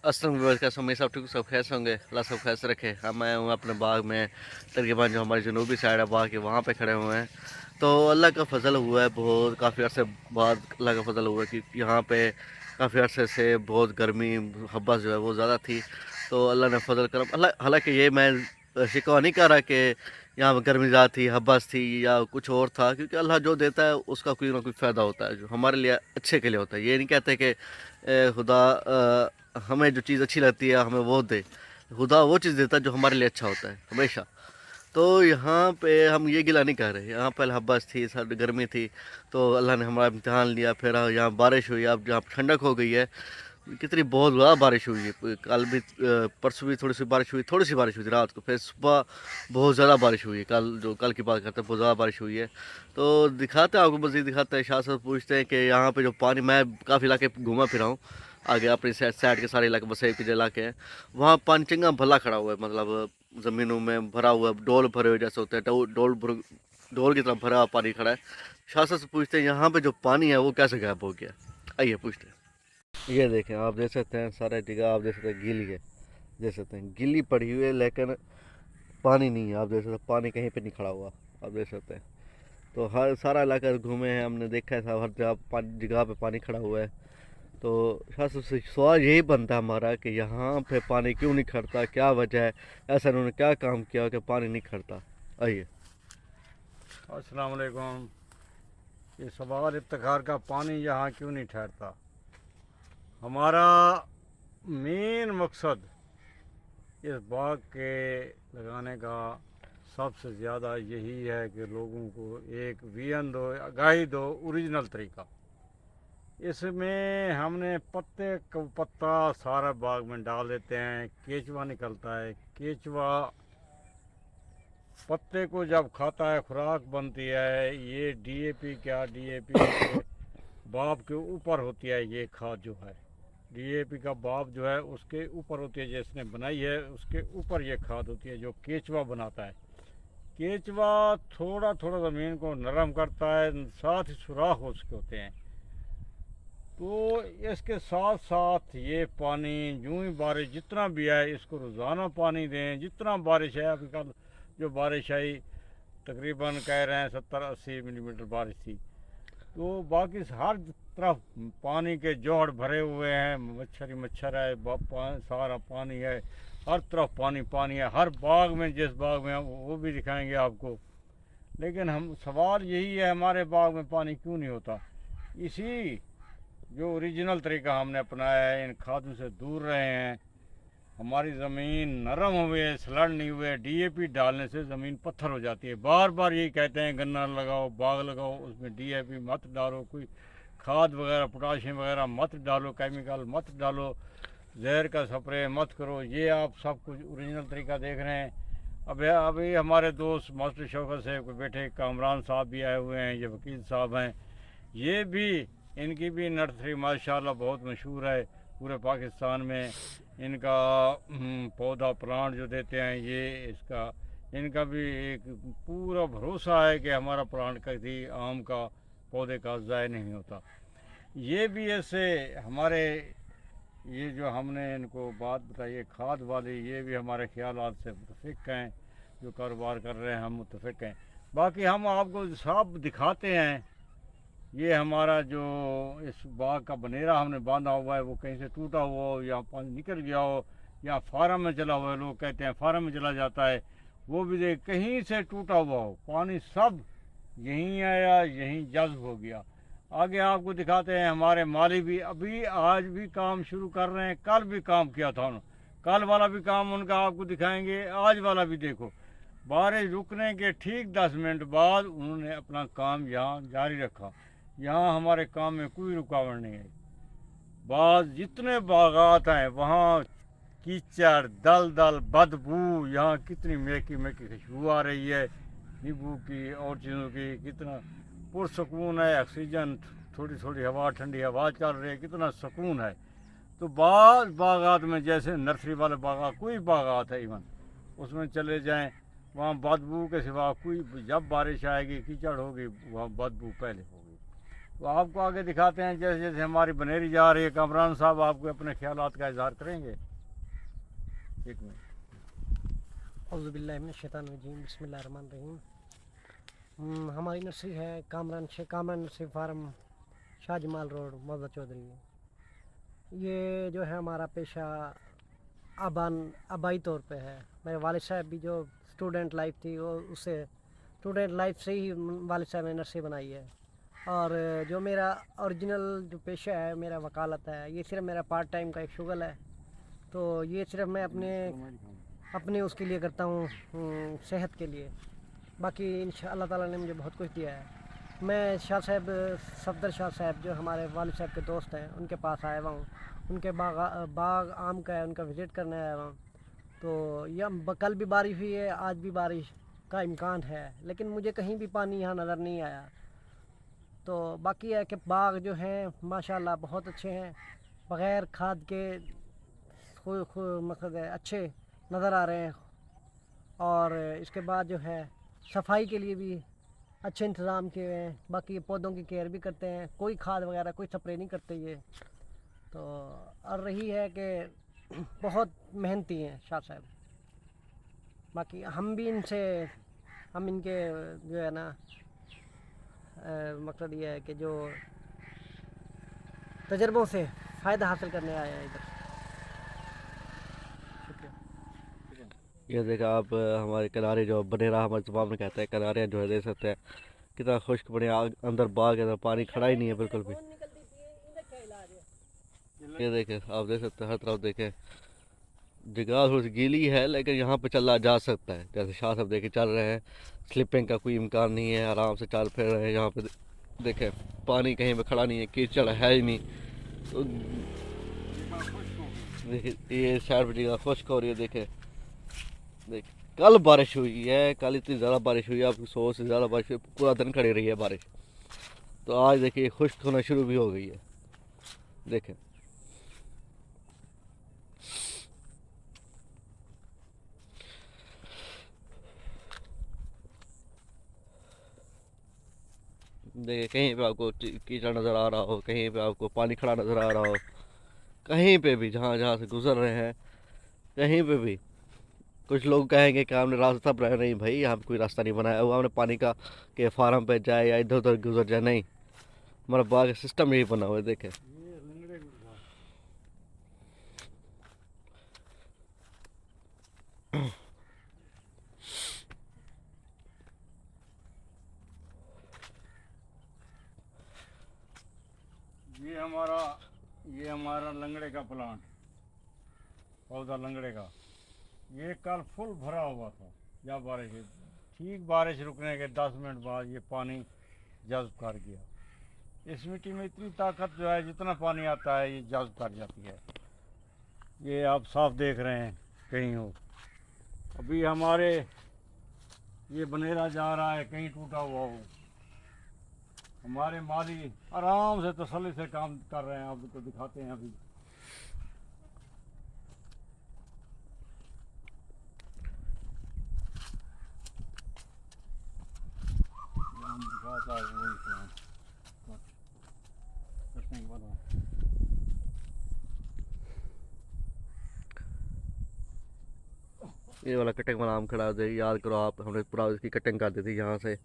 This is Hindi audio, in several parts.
अस्सलाम वालेकुम, कैसे हैं? सब ठीक, सब खैर से होंगे। अल्लाह सब खैर से रखे। हम आए हुए हैं अपने बाग में, तकरीबन जो हमारी जनूबी साइड है बाग के, वहाँ पे खड़े हुए हैं। तो अल्लाह का फजल हुआ है, बहुत काफ़ी अरसे बाद अल्लाह का फजल हुआ है कि यहाँ पे काफ़ी अरसे से बहुत गर्मी, हब्बस जो है वो ज़्यादा थी। तो अल्लाह ने फजल करम, अल्लाह हालांकि ये मैं शिकवा नहीं कर रहा कि यहाँ पे गर्मी ज़्यादा थी, हब्बस थी या कुछ और था, क्योंकि अल्लाह जो देता है उसका कोई ना कोई फ़ायदा होता है जो हमारे लिए अच्छे के लिए होता है। ये नहीं कहते कि खुदा हमें जो चीज़ अच्छी लगती है हमें वो दे। खुदा वो चीज़ देता है जो हमारे लिए अच्छा होता है हमेशा। तो यहाँ पे हम ये गिला नहीं कर रहे, यहाँ पहले हब्बस थी, सर्द गर्मी थी, तो अल्लाह ने हमारा इम्तिहान लिया। फिर यहाँ बारिश हुई, अब जहाँ ठंडक हो गई है। कितनी बहुत ज़्यादा बारिश हुई है, कल भी परसों भी थोड़ी सी बारिश हुई, थोड़ी सी बारिश हुई थी रात को। फिर सुबह बहुत ज़्यादा बारिश हुई है, कल की बात करते हैं, बहुत ज़्यादा बारिश हुई है। तो दिखाते हैं आपको, मज़ीद दिखाते हैं। शाह साहब पूछते हैं कि यहाँ पे जो पानी, मैं काफ़ी इलाके घूमा फिरा हूँ, आगे अपनी साइड साइड के सारे इलाके, बसे के जो इलाके हैं वहाँ पानी चंगा भला खड़ा हुआ है, मतलब ज़मीनों में भरा हुआ है, डोल भरे हुए जैसे होते हैं, डोल की तरफ भरा हुआ पानी खड़ा है। शाह साहब से पूछते हैं यहाँ पे जो पानी है वो कैसे गायब हो गया। आइए पूछते हैं। ये देखें, आप देख सकते हैं सारा जगह, आप देख सकते हैं गीली है, देख सकते हैं गीली पड़ी हुई है, लेकिन पानी नहीं है। आप देख सकते हैं पानी कहीं पे नहीं खड़ा हुआ, आप देख सकते हैं। तो हर सारा इलाका घूमे हैं हमने, देखा है साहब हर जगह जगह पे पानी खड़ा हुआ है। तो खास सबसे सवाल यही बनता है हमारा कि यहाँ पे पानी क्यों नहीं खड़ता, क्या वजह है, ऐसा इन्होंने क्या काम किया कि पानी नहीं खड़ता। आइए। अस्सलाम वालेकुम। ये सवाल इफ्तिखार का, पानी यहाँ क्यों नहीं ठहरता। हमारा मेन मकसद इस बाग के लगाने का सबसे ज़्यादा यही है कि लोगों को एक वियन दो, आगाही दो, ओरिजिनल तरीका। इसमें हमने पत्ते को पत्ता सारा बाग में डाल देते हैं, केचुआ निकलता है। केचुआ पत्ते को जब खाता है खुराक बनती है। ये डीएपी, क्या डीएपी के बाप के ऊपर होती है ये खाद जो है। डीएपी का बाप जो है उसके ऊपर होती है, जिसने बनाई है उसके ऊपर ये खाद होती है जो केचुआ बनाता है। केचुआ थोड़ा थोड़ा ज़मीन को नरम करता है, साथ ही सुराख उसके होते हैं। तो इसके साथ साथ ये पानी यूं ही बारिश जितना भी है इसको रोज़ाना पानी दें। जितना बारिश है, अभी कल जो बारिश आई तकरीबन कह रहे हैं 70-80 मिलीमीटर बारिश थी। तो बाकी हर तरफ पानी के जोड़ भरे हुए हैं, मच्छर ही मच्छर है, सारा पानी है, हर तरफ पानी पानी है। हर बाग में, जिस बाग में हम वो भी दिखाएंगे आपको। लेकिन हम सवाल यही है, हमारे बाग में पानी क्यों नहीं होता। इसी जो ओरिजिनल तरीका हमने अपनाया है, इन खादों से दूर रहे हैं। हमारी ज़मीन नरम हुई है, सलड़ नहीं हुए। डीएपी डालने से ज़मीन पत्थर हो जाती है। बार बार यही कहते हैं गन्ना लगाओ, बाग लगाओ, उसमें डीएपी मत डालो, कोई खाद वगैरह पोटाशियम वगैरह मत डालो, केमिकल मत डालो, जहर का स्प्रे मत करो। ये आप सब कुछ ओरिजिनल तरीका देख रहे हैं। अभी अभी हमारे दोस्त मास्टर शौकत साहब के बेटे कामरान साहब भी आए हुए हैं, ये वकील साहब हैं। ये भी, इनकी भी नर्सरी माशाल्लाह बहुत मशहूर है पूरे पाकिस्तान में। इनका पौधा प्लांट जो देते हैं ये, इसका इनका भी एक पूरा भरोसा है कि हमारा प्लांट कभी आम का पौधे का ज़ाय नहीं होता। ये भी ऐसे हमारे, ये जो हमने इनको बात बताई है खाद वाली, ये भी हमारे ख्यालात से मुतफिक हैं। जो कारोबार कर रहे हैं हम मुतफिक हैं। बाकी हम आपको सब दिखाते हैं। ये हमारा जो इस बाग का बनेरा हमने बांधा हुआ है, वो कहीं से टूटा हुआ हो या पानी निकल गया हो या फार्म में चला हुआ है, लोग कहते हैं फार्म में चला जाता है, वो भी देख कहीं से टूटा हुआ हो, पानी सब यहीं आया, यहीं जज्ब हो गया। आगे आपको दिखाते हैं। हमारे माली भी अभी आज भी काम शुरू कर रहे हैं, कल भी काम किया था उन्होंने। कल वाला भी काम उनका आपको दिखाएंगे, आज वाला भी देखो। बारिश रुकने के ठीक 10 मिनट बाद उन्होंने अपना काम यहाँ जारी रखा। यहाँ हमारे काम में कोई रुकावट नहीं है। जितने बागात हैं वहाँ कीचड़, दलदल, बदबू, यहाँ कितनी महकी महकी खुशबू आ रही है नींबू की और चीज़ों की। कितना पुरसकून है, ऑक्सीजन, थोड़ी थोड़ी हवा, ठंडी हवा चल रही है, कितना सुकून है। तो बागात में, जैसे नर्सरी वाले बागात, कोई बागात है इवन उसमें चले जाएं, वहाँ बदबू के सिवा कोई, जब बारिश आएगी कीचड़ होगी वहाँ बदबू पहले होगी। तो आपको आगे दिखाते हैं जैसे जैसे हमारी बनेरी जा रही है। कामरान साहब आपको अपने ख्यालात का इजहार करेंगे। एक मिनट। औज़ुबिल्लाहिमिनश्शैतानिर्रजीम बिस्मिल्लाहिर्रहमानिर्रहीम। हमारी नर्सरी है Kamran nursery farm, Shahjamal road, मौजा चौधरी। ये जो है हमारा पेशा आबाई तौर पे है। मेरे वालिद साहब भी जो स्टूडेंट लाइफ थी वो उससे स्टूडेंट लाइफ से ही वालिद साहब ने नर्सरी बनाई है। और जो मेरा ओरिजिनल जो पेशा है मेरा वकालत है, ये सिर्फ मेरा पार्ट टाइम का एक शुगल है। तो ये सिर्फ मैं अपने उसके लिए करता हूँ, सेहत के लिए। बाकी अल्लाह ताला ने मुझे बहुत कुछ दिया है। मैं शाह साहब सफदर शाह साहब जो हमारे वालिद साहब के दोस्त हैं उनके पास आया हुआ हूँ। उनके बाग आम का है, उनका विज़िट करने आया हुआ हूँ। तो यह कल भी बारिश हुई है, आज भी बारिश का इम्कान है, लेकिन मुझे कहीं भी पानी यहाँ नज़र नहीं आया। तो बाकी है कि बाग जो हैं माशाल्लाह बहुत अच्छे हैं, बग़ैर खाद के मतलब अच्छे नज़र आ रहे हैं। और इसके बाद जो है सफाई के लिए भी अच्छे इंतज़ाम किए हुए हैं। बाकी पौधों की केयर भी करते हैं, कोई खाद वगैरह कोई स्प्रे नहीं करते ये। तो और रही है कि बहुत मेहनती हैं शाह साहब। बाकी हम भी इनके जो है ना मकसद ये है कि जो तजर्बों से फ़ायदा हासिल करने आए हैं इधर। शुक्रिया। ये देखा आप हमारे किनारे जो बनेरा हमारे ज़ुबान में कहते हैं किनारे जो है देख सकते हैं कितना खुश्क बने अंदर बाग है, पानी खड़ा ही नहीं है बिल्कुल भी। ये देखें आप देख सकते हैं हर तरफ देखें जगह थोड़ी सी गीली है लेकिन यहाँ पे चला जा सकता है। जैसे शाह साहब देखे चल रहे हैं, स्लिपिंग का कोई इम्कान नहीं है, आराम से चल फिर रहे हैं। यहाँ पे देखें पानी कहीं पे खड़ा नहीं है, कीचड़ है ही नहीं। तो देखिए ये साइड पर जगह खुश्क हो रही है। देखें देख कल बारिश हुई है, कल इतनी ज़्यादा बारिश हुई है, आपकी 100 से ज़्यादा बारिश हुई, पूरा दिन खड़ी रही है बारिश। तो आज देखिए खुश्क होना शुरू भी हो गई है। देखें देखिए कहीं पे आपको कीचड़ नज़र आ रहा हो, कहीं पे आपको पानी खड़ा नज़र आ रहा हो, कहीं पे भी जहाँ जहाँ से गुजर रहे हैं कहीं पे भी। कुछ लोग कहेंगे कि हमने रास्ता बनाया, नहीं भाई यहाँ पे कोई रास्ता नहीं बनाया हुआ हमने पानी का कि फार्म पे जाए या इधर उधर गुजर जाए, नहीं हमारा बाग सिस्टम यही बना हुआ है। देखे ये हमारा लंगड़े का प्लांट, पौधा लंगड़े का। ये कल फुल भरा हुआ था जब बारिश हुई। ठीक बारिश रुकने के 10 मिनट बाद ये पानी जज्ब कर गया। इस मिट्टी में इतनी ताकत जो है, जितना पानी आता है ये जज्ब कर जाती है। ये आप साफ देख रहे हैं कहीं हो। अभी हमारे ये बनेरा जा रहा है, कहीं टूटा हुआ हो। हमारे माली आराम से तसल्ली से काम कर रहे हैं, आपको दिखाते हैं अभी। हम दिखाता है वही प्लांट कटने के बाद। ये वाला कटिंग वाला आम खड़ा दे, याद करो आप हमने पूरा इसकी कटिंग कर दी थी यहाँ से।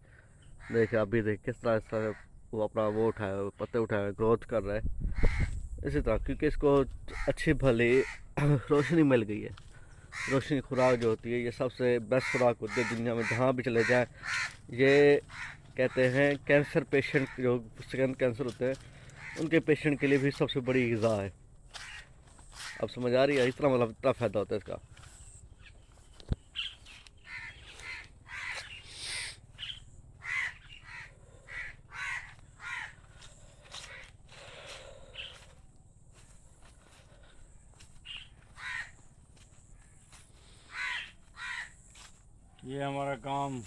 देखे अभी देख किस तरह वो अपना वो उठाया, पत्ते उठाए, ग्रोथ कर रहा है इसी तरह, क्योंकि इसको अच्छी भली रोशनी मिल गई है। रोशनी खुराक जो होती है ये सबसे बेस्ट खुराक होती है दुनिया में, जहाँ भी चले जाएं। ये कहते हैं कैंसर पेशेंट जो स्किन कैंसर होते हैं उनके पेशेंट के लिए भी सबसे बड़ी ग़िज़ा है। अब समझ आ रही है, इतना मतलब इतना फ़ायदा होता है इसका। ये हमारा काम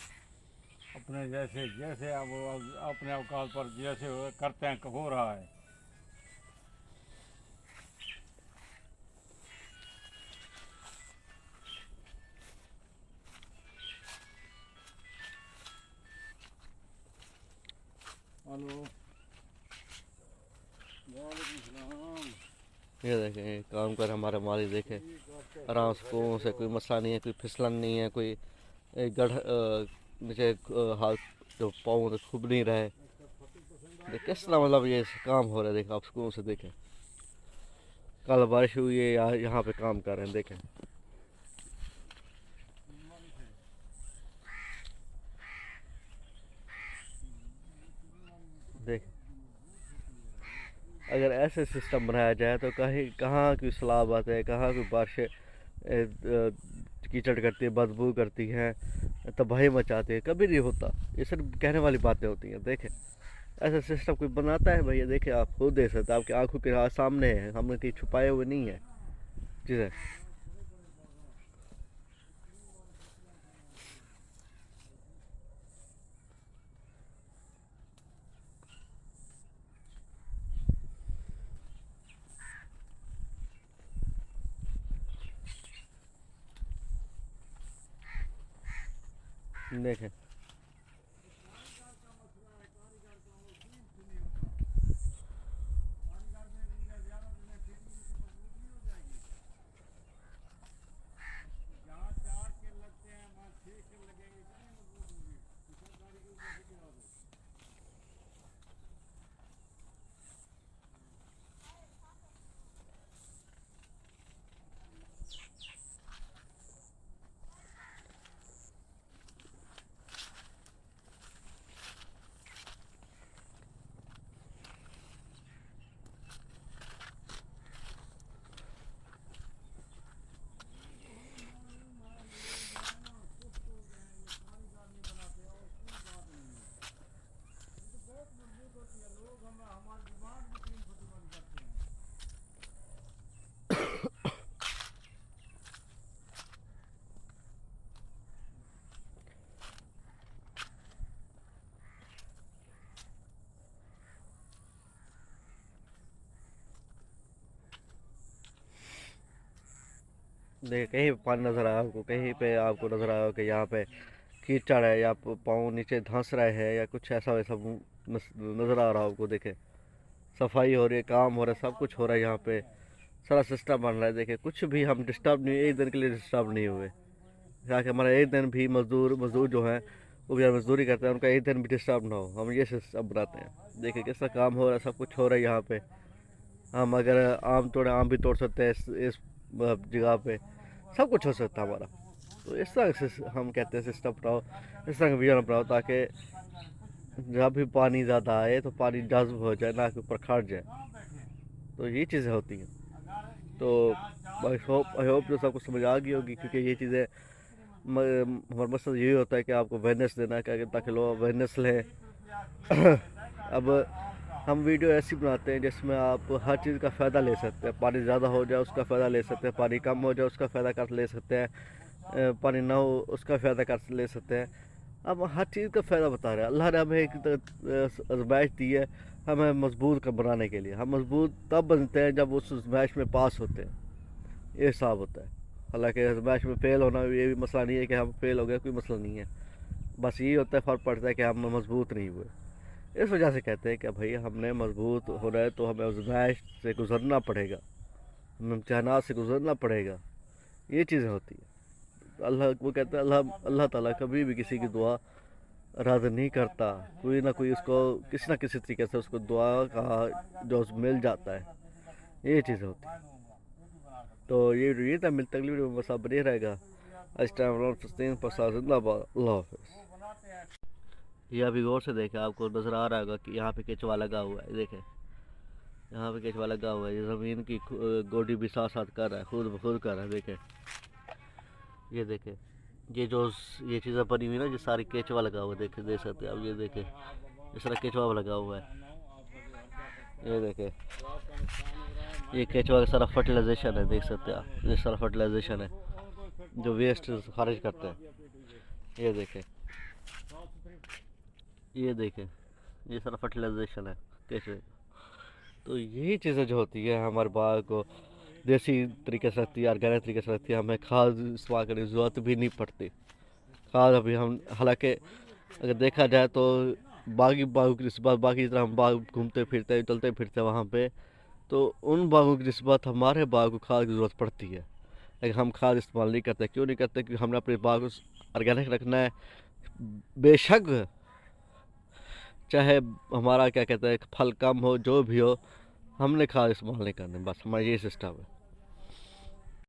अपने जैसे जैसे अब अपने अवकाश पर जैसे करते हैं हो रहा है। हेलो। ये देखें काम कर हमारे माली देखें आराम से, सुकून से, कोई मसला नहीं है, कोई फिसलन नहीं है, कोई गढ़ नीचे हाथ जो पाँव खूब नहीं रहे। देख किस तरह मतलब ये काम हो रहा है, देखें आप सुकून से देखें। कल बारिश हुई है, यहाँ पे काम कर रहे हैं देखें। देख अगर ऐसे सिस्टम बनाया जाए तो कहीं कहाँ की सलाबत है, कहाँ की बारिशें कीचड़ करती है, बदबू करती हैं, तबाही मचाती है, कभी नहीं होता। ये सिर्फ कहने वाली बातें होती हैं। देखें ऐसा सिस्टम कोई बनाता है भैया, देखें आप खुद देख सकते हैं, आपकी आंखों के सामने है, हमने कहीं छुपाए हुए नहीं है चीज़ें। देखें देखिए कहीं पे पानी नज़र आया आपको, कहीं पे आपको नज़र आया हो कि यहाँ पे कीचड़ है या पाँव नीचे धंस रहे हैं या कुछ ऐसा वैसा नज़र आ रहा हो आपको। देखे सफाई हो रही है, काम हो रहा है, सब कुछ हो रहा है, यहाँ पे सारा सिस्टम बन रहा है। देखे कुछ भी हम डिस्टर्ब नहीं, एक दिन के लिए डिस्टर्ब नहीं हुए, ताकि हमारा एक दिन भी मजदूर जो हैं वो भी मजदूरी करते हैं, उनका एक दिन भी डिस्टर्ब ना हो, हम ये सिस्टम बनाते हैं। देखिए किस तरह काम हो रहा है, सब कुछ हो रहा है यहाँ पे। हम अगर आम भी तोड़ सकते हैं इस जगह पे, सब कुछ हो सकता है हमारा। तो इस तरह से हम कहते हैं सिस्टम अपनाओ, इस तरह का विजन अपनाओ, ताकि जब भी पानी ज़्यादा आए तो पानी जज्ब हो जाए, ना कि ऊपर खड़ जाए। तो ये चीज़ें होती हैं। तो आई होप जो सबको समझ आ गई होगी, क्योंकि ये चीज़ें हमारा मकसद यही होता है कि आपको अवेयरनेस देना है, ताकि लोग अवेयरनेस लें। अब हम वीडियो ऐसी बनाते हैं जिसमें आप हर चीज़ का फ़ायदा ले सकते हैं। पानी ज़्यादा हो जाए उसका फ़ायदा ले सकते हैं, पानी कम हो जाए उसका फ़ायदा कर ले सकते हैं, पानी ना हो उसका फ़ायदा कर ले सकते हैं। अब हर चीज़ का फ़ायदा बता रहे हैं। अल्लाह ने हमें एक आज़माइश दी है हमें मजबूत बनाने के लिए। हम मजबूत तब बनते हैं जब उस आज़माइश में पास होते हैं, ये हिसाब होता है। हालांकि आज़माइश में फ़ेल होना ये भी मसला नहीं है कि हम फेल हो गए, कोई मसला नहीं है। बस यही होता है, फ़र्क पड़ता है कि हम मजबूत नहीं हुए। इस वजह से कहते हैं कि भाई हमने मजबूत होना है तो हमें आज़माइश से गुज़रना पड़ेगा, हमें इम्तिहानात से गुज़रना पड़ेगा। ये चीज़ें होती है। अल्लाह वो कहते हैं अल्लाह ताला कभी भी किसी की दुआ रद्द नहीं करता। कोई ना कोई उसको किसी ना किसी तरीके से उसको दुआ का जो मिल जाता है। ये चीज़ें होती है। तो ये था, मिलता अगली वीडियो में, बस आप बने रहेगा। इस टाइम फस्तीन पर जिंदाबाद। अल्लाह हाफ़िज़। ये अभी गौर से देखें, आपको नज़र आ रहा होगा कि यहाँ पे केचुआ लगा हुआ है। देखें यहाँ पे केचुआ लगा हुआ है, ये ज़मीन की गोडी भी साथ साथ कर रहा है, खुद ब खुद कर रहा है। देखें ये देखें, ये चीज़ें बनी हुई ना, ये सारी केचुआ लगा हुआ है। देख सकते हैं आप, ये देखें इस तरह केचुआ लगा हुआ है। ये देखें ये केचुआ का सारा फर्टिलाइजेशन है, देख सकते हैं आप, ये सारा फर्टिलाइजेशन है जो वेस्ट खारिज करते हैं। ये देखें ये सारा फर्टिलाइजेशन है केचुए। तो यही चीज़ें जो होती है हमारे बाग को देसी तरीके से रखती है, ऑर्गेनिक तरीके से रखती है। हमें खाद इस्तेमाल करने की ज़रूरत भी नहीं पड़ती। खाद अभी हम, हालांकि अगर देखा जाए तो बाकी तरह हम बाग घूमते फिरते चलते फिरते वहाँ पे तो उन बागों की निस्बत हमारे बाग को खाद की ज़रूरत पड़ती है, लेकिन हम खाद इस्तेमाल नहीं करते। क्यों नहीं करते? क्योंकि हमने अपने बाग को ऑर्गेनिक रखना है। बेशक चाहे हमारा क्या कहते हैं फल कम हो, जो भी हो, हमने खाद इस्तेमाल नहीं करनी, बस हमारा ये सिस्टम है।